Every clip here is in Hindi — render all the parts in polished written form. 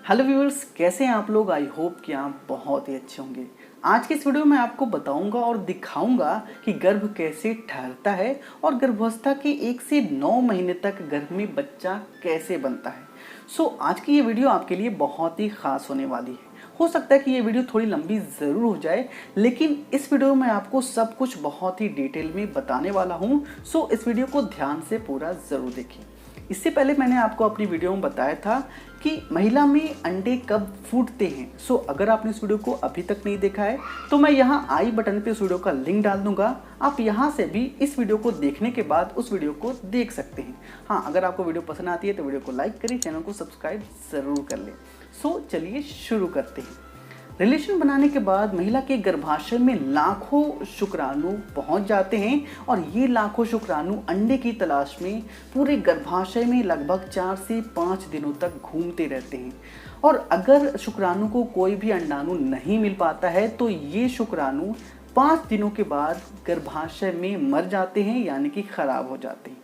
हेलो व्यूअर्स, कैसे हैं आप लोग। आई होप कि आप बहुत ही अच्छे होंगे। आज के इस वीडियो में आपको बताऊंगा और दिखाऊंगा कि गर्भ कैसे ठहरता है और गर्भावस्था के 1 से 9 महीने तक गर्भ में बच्चा कैसे बनता है। आज की ये वीडियो आपके लिए बहुत ही खास होने वाली है। हो सकता है कि ये वीडियो थोड़ी लंबी ज़रूर हो जाए, लेकिन इस वीडियो में आपको सब कुछ बहुत ही डिटेल में बताने वाला हूँ। इस वीडियो को ध्यान से पूरा ज़रूर देखिए। इससे पहले मैंने आपको अपनी वीडियो में बताया था कि महिला में अंडे कब फूटते हैं। अगर आपने इस वीडियो को अभी तक नहीं देखा है तो मैं यहाँ आई बटन पे उस वीडियो का लिंक डाल दूंगा। आप यहाँ से भी इस वीडियो को देखने के बाद उस वीडियो को देख सकते हैं। हाँ, अगर आपको वीडियो पसंद आती है तो वीडियो को लाइक करें, चैनल को सब्सक्राइब ज़रूर कर लें। चलिए शुरू करते हैं। रिलेशन बनाने के बाद महिला के गर्भाशय में लाखों शुक्राणु पहुंच जाते हैं और ये लाखों शुक्राणु अंडे की तलाश में पूरे गर्भाशय में लगभग 4 से 5 दिनों तक घूमते रहते हैं। और अगर शुक्राणु को कोई भी अंडाणु नहीं मिल पाता है तो ये शुक्राणु 5 दिनों के बाद गर्भाशय में मर जाते हैं, यानी कि खराब हो जाते हैं।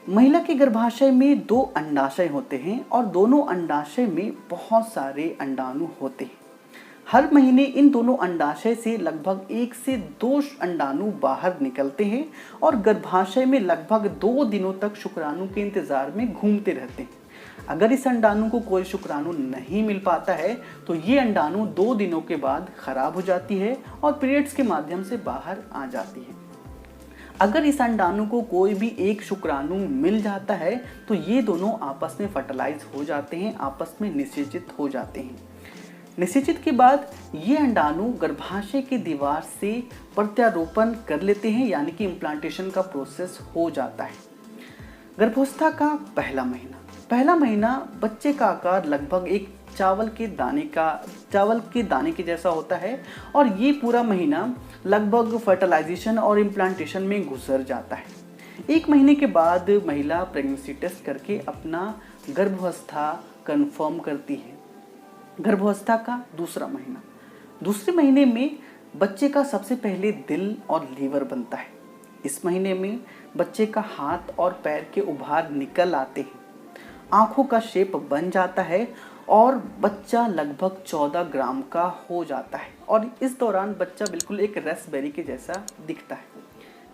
महिला के गर्भाशय में 2 अंडाशय होते हैं और दोनों अंडाशय में बहुत सारे अंडाणु होते हैं। हर महीने इन दोनों अंडाशय से लगभग 1 से 2 अंडाणु बाहर निकलते हैं और गर्भाशय में लगभग 2 दिनों तक शुक्राणु के इंतजार में घूमते रहते हैं। अगर इस अंडाणु को कोई शुक्राणु नहीं मिल पाता है तो ये अंडाणु 2 दिनों के बाद खराब हो जाती है और पीरियड्स के माध्यम से बाहर आ जाती है। अगर इस अंडाणु को कोई भी एक शुक्राणु मिल जाता है तो ये दोनों आपस में फर्टिलाइज हो जाते हैं, आपस में निषेचित हो जाते हैं। निषेचित के बाद ये अंडाणु गर्भाशय की दीवार से प्रत्यारोपण कर लेते हैं, यानी कि इम्प्लांटेशन का प्रोसेस हो जाता है। गर्भावस्था का पहला महीना बच्चे का आकार लगभग एक चावल के दाने के जैसा होता है और ये पूरा महीना लगभग फर्टिलाइजेशन और इम्प्लांटेशन में गुजर जाता है। 1 महीने के बाद महिला प्रेगनेंसी टेस्ट करके अपना गर्भावस्था कंफर्म करती है। गर्भावस्था का दूसरे महीने में बच्चे का सबसे पहले दिल और लीवर बनता है। इस महीने में बच्चे का हाथ और पैर के उभार निकल आते हैं, आंखों का शेप बन जाता है और बच्चा लगभग 14 ग्राम का हो जाता है और इस दौरान बच्चा बिल्कुल एक रसबेरी के जैसा दिखता है।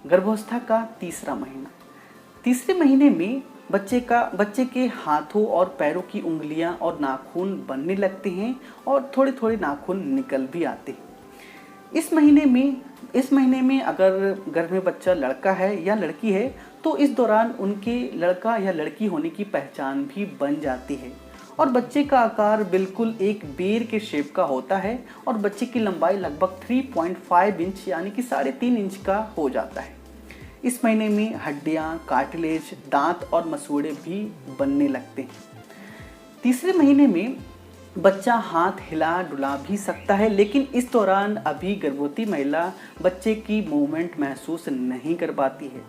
गर्भावस्था का तीसरे महीने में बच्चे के हाथों और पैरों की उंगलियां और नाखून बनने लगते हैं और थोड़े थोड़े नाखून निकल भी आते हैं। इस महीने में अगर गर्भ में बच्चा लड़का है या लड़की है तो इस दौरान उनके लड़का या लड़की होने की पहचान भी बन जाती है और बच्चे का आकार बिल्कुल एक बेर के शेप का होता है और बच्चे की लंबाई लगभग 3.5 इंच यानी कि 3.5 इंच का हो जाता है। इस महीने में हड्डियां, कार्टिलेज, दांत और मसूड़े भी बनने लगते हैं। तीसरे महीने में बच्चा हाथ हिला डुला भी सकता है, लेकिन इस दौरान अभी गर्भवती महिला बच्चे की मूवमेंट महसूस नहीं कर पाती है।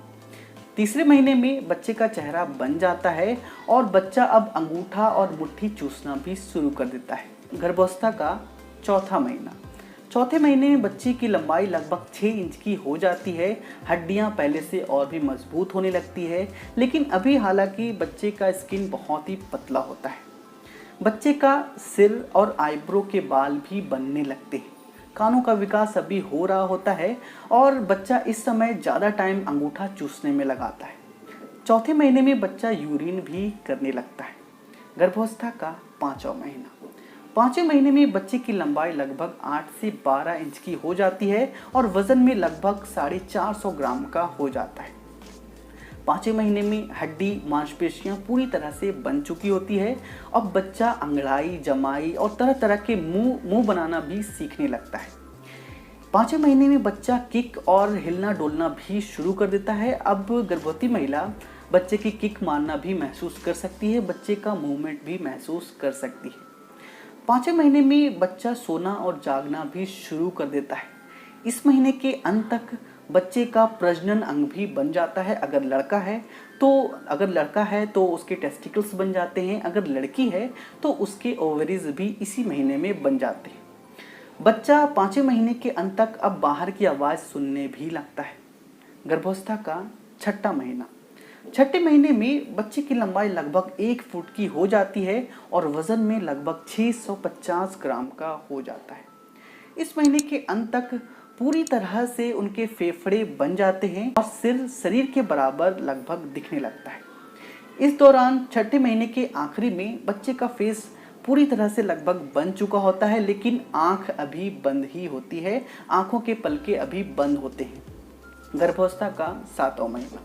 तीसरे महीने में बच्चे का चेहरा बन जाता है और बच्चा अब अंगूठा और मुट्ठी चूसना भी शुरू कर देता है। गर्भावस्था का चौथे महीने में बच्चे की लंबाई लगभग 6 इंच की हो जाती है। हड्डियां पहले से और भी मजबूत होने लगती है, लेकिन अभी हालांकि बच्चे का स्किन बहुत ही पतला होता है। बच्चे का सिर और आईब्रो के बाल भी बनने लगते हैं। कानों का विकास अभी हो रहा होता है और बच्चा इस समय ज़्यादा टाइम अंगूठा चूसने में लगाता है। चौथे महीने में बच्चा यूरिन भी करने लगता है। गर्भावस्था का 5वें महीने में बच्चे की लंबाई लगभग 8 से 12 इंच की हो जाती है और वजन में लगभग 450 ग्राम का हो जाता है। 5वें महीने में हड्डी मांसपेशियां पूरी तरह से बन चुकी होती है। अब बच्चा अंगड़ाई, जमाई और तरह तरह के मुंह बनाना भी सीखने लगता है। 5वें महीने में बच्चा किक और हिलना डोलना भी शुरू कर देता है। अब गर्भवती महिला बच्चे की किक मारना भी महसूस कर सकती है, बच्चे का मूवमेंट भी महसूस कर सकती है। 5वें महीने में बच्चा सोना और जागना भी शुरू कर देता है। इस महीने के अंत तक बच्चे का प्रजनन अंग भी बन जाता है। अगर लड़का है तो उसके टेस्टिकल्स बन जाते हैं, अगर लड़की है तो उसके ओवरीज भी इसी महीने में बन जाते हैं। बच्चा 5वें महीने के अंत तक अब बाहर की आवाज़ सुनने भी लगता है। गर्भावस्था का 6वां छठे महीने में बच्चे की लंबाई लगभग 1 फुट की हो जाती है और वजन में लगभग 650 ग्राम का हो जाता है। इस महीने के अंत तक पूरी तरह से उनके फेफड़े बन जाते हैं और सिर शरीर के बराबर लगभग दिखने लगता है। इस दौरान छठे महीने के आखिरी में बच्चे का फेस पूरी तरह से लगभग बन चुका होता है, लेकिन आंख अभी बंद ही होती है, आंखों के पलके अभी बंद होते हैं। गर्भावस्था का 7वां महीना।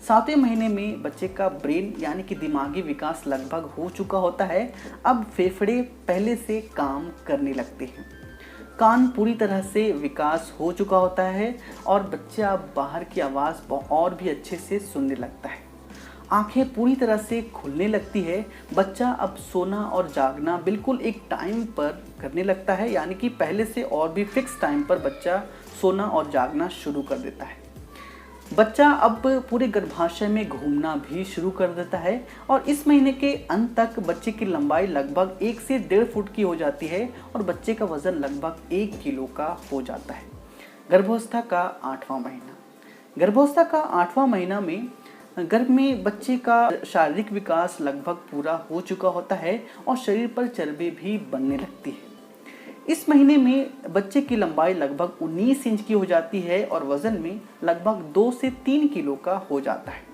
7वें महीने में बच्चे का ब्रेन यानी कि दिमागी विकास लगभग हो चुका होता है। अब फेफड़े पहले से काम करने लगते हैं, कान पूरी तरह से विकास हो चुका होता है और बच्चा अब बाहर की आवाज़ और भी अच्छे से सुनने लगता है। आंखें पूरी तरह से खुलने लगती है। बच्चा अब सोना और जागना बिल्कुल एक टाइम पर करने लगता है, यानी कि पहले से और भी फिक्स टाइम पर बच्चा सोना और जागना शुरू कर देता है। बच्चा अब पूरे गर्भाशय में घूमना भी शुरू कर देता है और इस महीने के अंत तक बच्चे की लंबाई लगभग 1 से 1.5 फुट की हो जाती है और बच्चे का वजन लगभग 1 किलो का हो जाता है। गर्भावस्था का 8वां महीना। गर्भावस्था का 8वां महीना में गर्भ में बच्चे का शारीरिक विकास लगभग पूरा हो चुका होता है और शरीर पर चर्बी भी बनने लगती है। इस महीने में बच्चे की लंबाई लगभग 19 इंच की हो जाती है और वजन में लगभग 2 से 3 किलो का हो जाता है।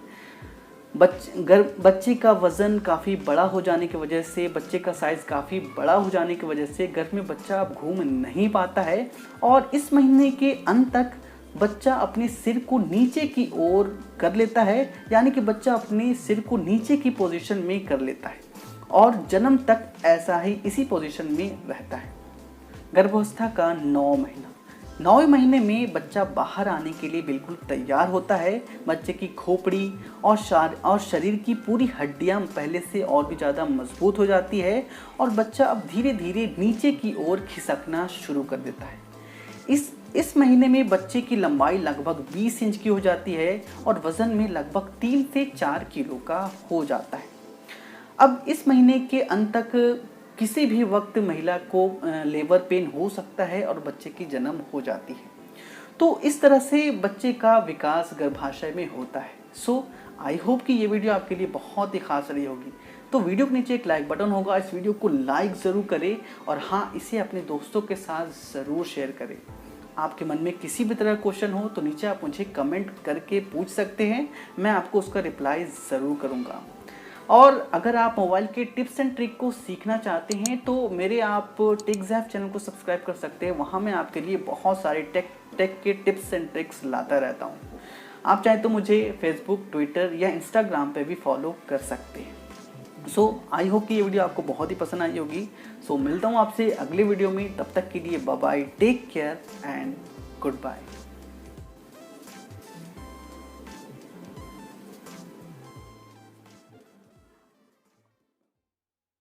बच्चे का वजन काफ़ी बड़ा हो जाने की वजह से, बच्चे का साइज़ काफ़ी बड़ा हो जाने की वजह से गर्भ में बच्चा अब घूम नहीं पाता है और इस महीने के अंत तक बच्चा अपने सिर को नीचे की ओर कर लेता है, यानी कि बच्चा अपने सिर को नीचे की पोजीशन में कर लेता है और जन्म तक ऐसा ही इसी पोजीशन में रहता है। गर्भावस्था का 9वां महीना। 9वें महीने में बच्चा बाहर आने के लिए बिल्कुल तैयार होता है। बच्चे की खोपड़ी और शरीर की पूरी हड्डियां पहले से और भी ज़्यादा मजबूत हो जाती है और बच्चा अब धीरे धीरे नीचे की ओर खिसकना शुरू कर देता है। इस महीने में बच्चे की लंबाई लगभग 20 इंच की हो जाती है और वजन में लगभग 3 से 4 किलो का हो जाता है। अब इस महीने के अंत तक किसी भी वक्त महिला को लेबर पेन हो सकता है और बच्चे की जन्म हो जाती है। तो इस तरह से बच्चे का विकास गर्भाशय में होता है। सो आई होप कि ये वीडियो आपके लिए बहुत ही खास रही होगी। तो वीडियो के नीचे एक लाइक बटन होगा, इस वीडियो को लाइक ज़रूर करें और हाँ, इसे अपने दोस्तों के साथ ज़रूर शेयर करें। आपके मन में किसी भी तरह क्वेश्चन हो तो नीचे आप मुझे कमेंट करके पूछ सकते हैं, मैं आपको उसका रिप्लाई ज़रूर करूँगा। और अगर आप मोबाइल के टिप्स एंड ट्रिक को सीखना चाहते हैं तो मेरे आप टेकज़ैप चैनल को सब्सक्राइब कर सकते हैं। वहाँ मैं आपके लिए बहुत सारे टेक के टिप्स एंड ट्रिक्स लाता रहता हूँ। आप चाहें तो मुझे फेसबुक, ट्विटर या इंस्टाग्राम पे भी फॉलो कर सकते हैं। सो आई होप कि ये वीडियो आपको बहुत ही पसंद आई होगी। सो मिलता हूँ आपसे अगले वीडियो में, तब तक के लिए bye bye, take care and good bye.